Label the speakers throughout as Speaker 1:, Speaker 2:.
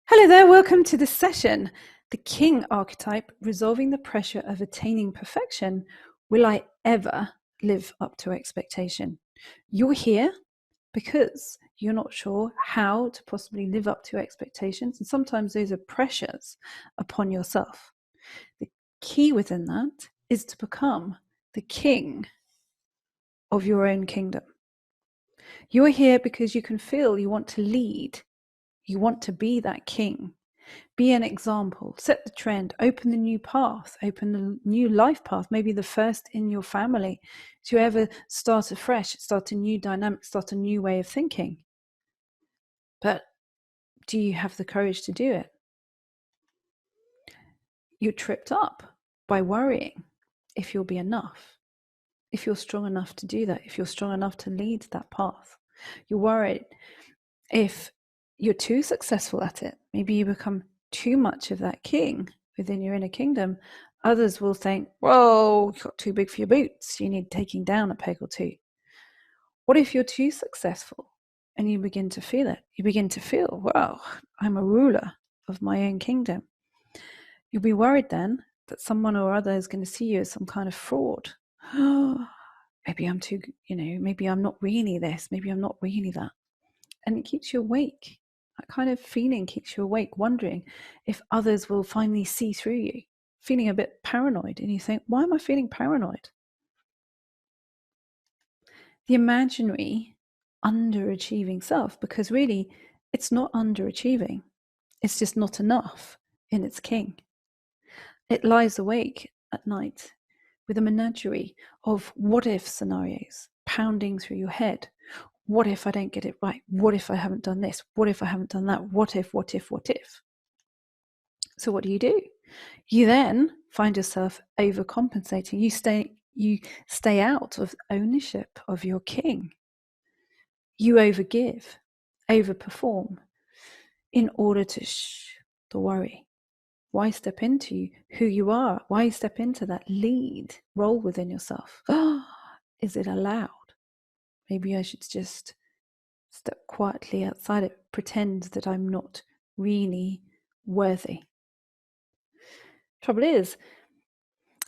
Speaker 1: Hello there, welcome to this session. The King archetype, resolving the pressure of attaining perfection. Will I ever live up to expectation? You're here because you're not sure how to possibly live up to expectations, and sometimes those are pressures upon yourself. The key within that is to become the king of your own kingdom. You're here because you can feel you want to lead. You want to be that king. Be an example, set the trend, open the new path, open the new life path, maybe the first in your family to ever start afresh, start a new dynamic, start a new way of thinking. But do you have the courage to do it? You're tripped up by worrying if you'll be enough, if you're strong enough to do that, if you're strong enough to lead that path. You're worried if you're too successful at it, maybe you become too much of that king within your inner kingdom. Others will think, whoa, you got too big for your boots. You need taking down a peg or two. What if you're too successful and you begin to feel it? You begin to feel, wow, I'm a ruler of my own kingdom. You'll be worried then that someone or other is going to see you as some kind of fraud. Maybe I'm too, maybe I'm not really this. Maybe I'm not really that. And it keeps you awake. That kind of feeling keeps you awake, wondering if others will finally see through you, feeling a bit paranoid. And you think, why am I feeling paranoid? The imaginary underachieving self, because really it's not underachieving. It's just not enough in its king. It lies awake at night with a menagerie of what if scenarios pounding through your head. What if I don't get it right? What if I haven't done this? What if I haven't done that? What if? So what do? You then find yourself overcompensating. You stay out of ownership of your king. You overgive, overperform in order to the worry. Why step into who you are? Why step into that lead role within yourself? Is it allowed? Maybe I should just step quietly outside it, pretend that I'm not really worthy. Trouble is,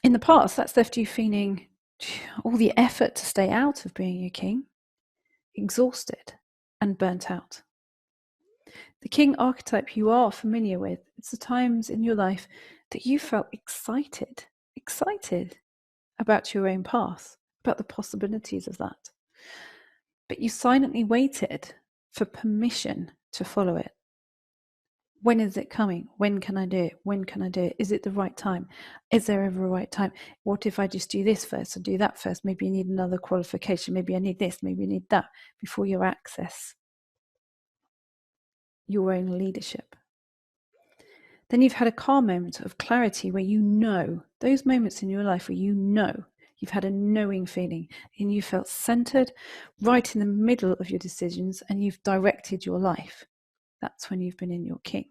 Speaker 1: in the past, that's left you feeling all the effort to stay out of being a king, exhausted and burnt out. The king archetype you are familiar with, it's the times in your life that you felt excited about your own path, about the possibilities of that. But you silently waited for permission to follow it. When is it coming? When can I do it? When can I do it? Is it the right time? Is there ever a right time? What if I just do this first or do that first? Maybe you need another qualification. Maybe I need this. Maybe you need that before you access your own leadership. Then you've had a calm moment of clarity where you know, those moments in your life where you know, you've had a knowing feeling and you felt centered right in the middle of your decisions and you've directed your life. That's when you've been in your king.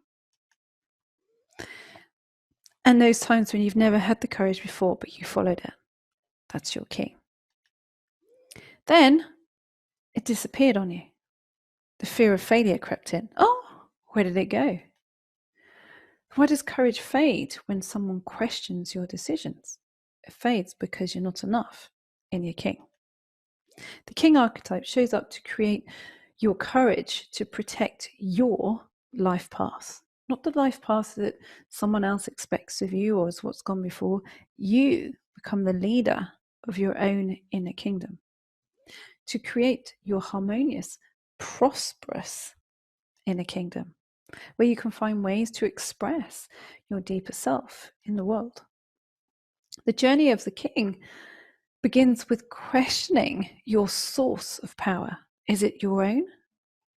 Speaker 1: And those times when you've never had the courage before, but you followed it, that's your king. Then it disappeared on you. The fear of failure crept in. Oh, where did it go? Why does courage fade when someone questions your decisions? It fades because you're not enough in your king. The king archetype shows up to create your courage to protect your life path, not the life path that someone else expects of you or is what's gone before. You become the leader of your own inner kingdom to create your harmonious, prosperous inner kingdom, where you can find ways to express your deeper self in the world. The journey of the king begins with questioning your source of power. Is it your own?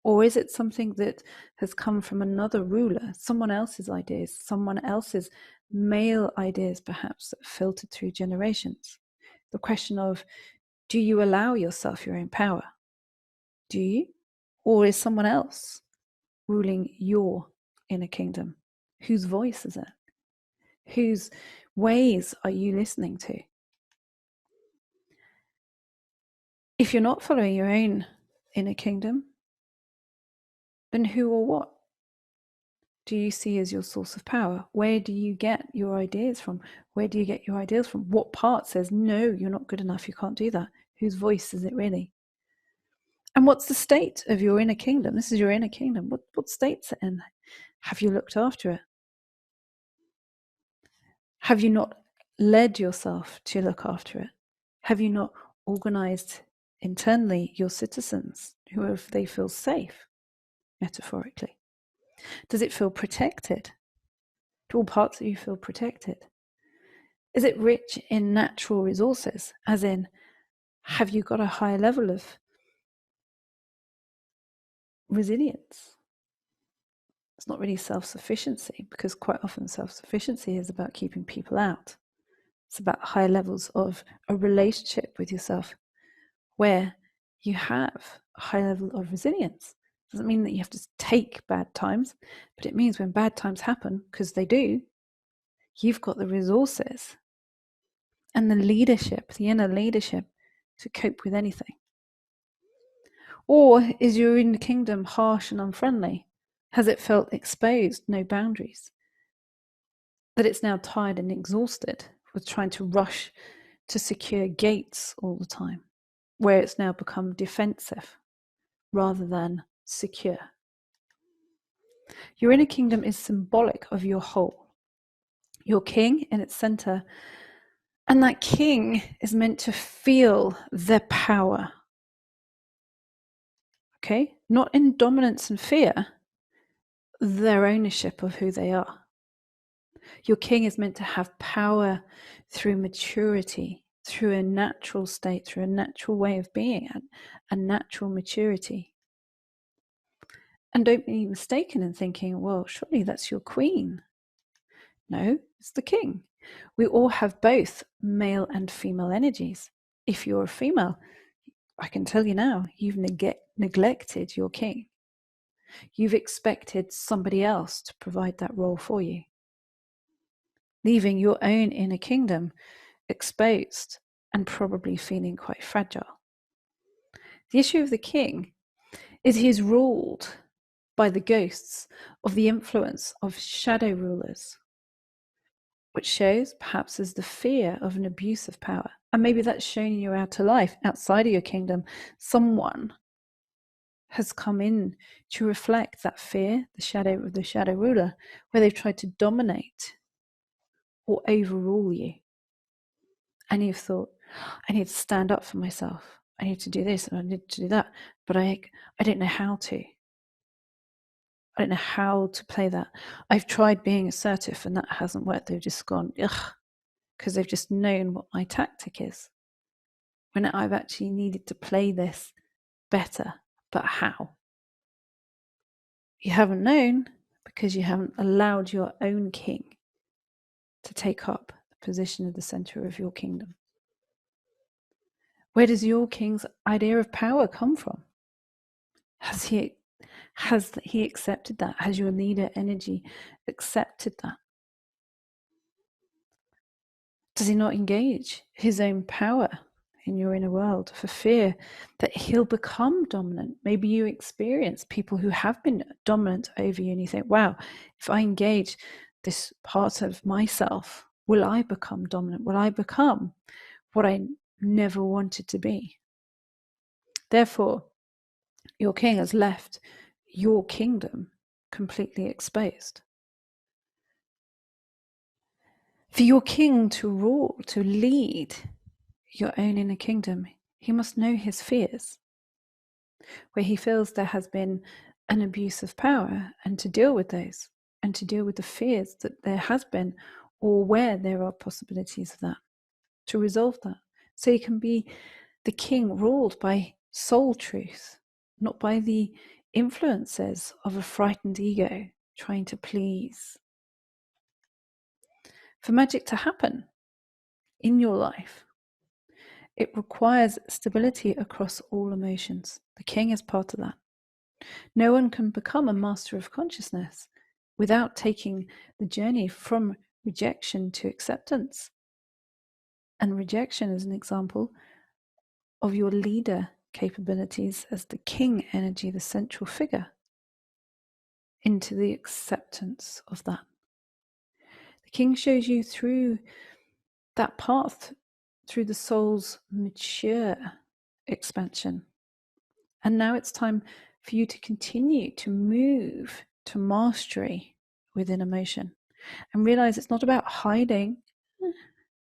Speaker 1: Or is it something that has come from another ruler, someone else's ideas, someone else's male ideas, perhaps, that filtered through generations? The question of, do you allow yourself your own power? Do you? Or is someone else ruling your inner kingdom? Whose voice is it? Whose ways are you listening to? If you're not following your own inner kingdom, then who or what do you see as your source of power? Where do you get your ideas from? Where do you get your ideas from? What part says, no, you're not good enough, you can't do that? Whose voice is it really? And what's the state of your inner kingdom? This is your inner kingdom. What state's it in? Have you looked after it? Have you not led yourself to look after it? Have you not organized internally your citizens who they feel safe, metaphorically? Does it feel protected? Do all parts of you feel protected? Is it rich in natural resources? As in, have you got a high level of resilience? It's not really self-sufficiency, because quite often self-sufficiency is about keeping people out. It's about high levels of a relationship with yourself where you have a high level of resilience. Doesn't mean that you have to take bad times, but it means when bad times happen, because they do, you've got the resources and the leadership, the inner leadership, to cope with anything. Or is your inner kingdom harsh and unfriendly? Has it felt exposed, no boundaries? That it's now tired and exhausted with trying to rush to secure gates all the time, where it's now become defensive rather than secure. Your inner kingdom is symbolic of your whole. Your king in its center, and that king is meant to feel their power. Okay? Not in dominance and fear, their ownership of who they are. Your king is meant to have power through maturity, through a natural state, through a natural way of being, a natural maturity. And don't be mistaken in thinking, well, surely that's your queen. No, it's the king. We all have both male and female energies. If you're a female, I can tell you now, you've neglected your king. You've expected somebody else to provide that role for you, leaving your own inner kingdom exposed and probably feeling quite fragile. The issue of the king is he's ruled by the ghosts of the influence of shadow rulers, which shows perhaps as the fear of an abuse of power. And maybe that's shown in your outer life, outside of your kingdom. Someone has come in to reflect that fear, the shadow of the shadow ruler, where they've tried to dominate or overrule you. And you've thought, I need to stand up for myself. I need to do this and I need to do that. But I don't know how to. I don't know how to play that. I've tried being assertive and that hasn't worked. They've just gone, ugh, because they've just known what my tactic is. When I've actually needed to play this better. But how? You haven't known because you haven't allowed your own king to take up the position of the center of your kingdom. Where does your king's idea of power come from? Has he accepted that? Has your leader energy accepted that? Does he not engage his own power in your inner world for fear that he'll become dominant? Maybe you experience people who have been dominant over you and you think, wow, if I engage this part of myself, will I become dominant? Will I become what I never wanted to be? Therefore, your king has left your kingdom completely exposed. For your king to rule, to lead your own inner kingdom, he must know his fears, where he feels there has been an abuse of power, and to deal with those, and to deal with the fears that there has been, or where there are possibilities of that, to resolve that. So he can be the king ruled by soul truth, not by the influences of a frightened ego trying to please. For magic to happen in your life, it requires stability across all emotions. The king is part of that. No one can become a master of consciousness without taking the journey from rejection to acceptance. And rejection is an example of your leader capabilities as the king energy, the central figure into the acceptance of that. The King shows you through that path, through the soul's mature expansion. And now it's time for you to continue to move to mastery within emotion and realize it's not about hiding,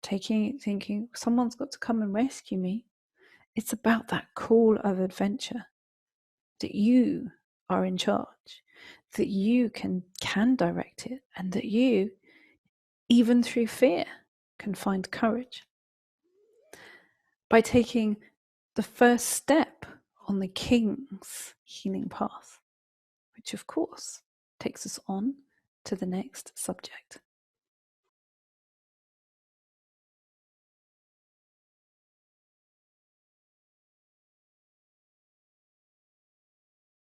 Speaker 1: thinking someone's got to come and rescue me. It's about that call of adventure, that you are in charge, that you can direct it, and that you, even through fear, can find courage. By taking the first step on the King's healing path, which of course takes us on to the next subject.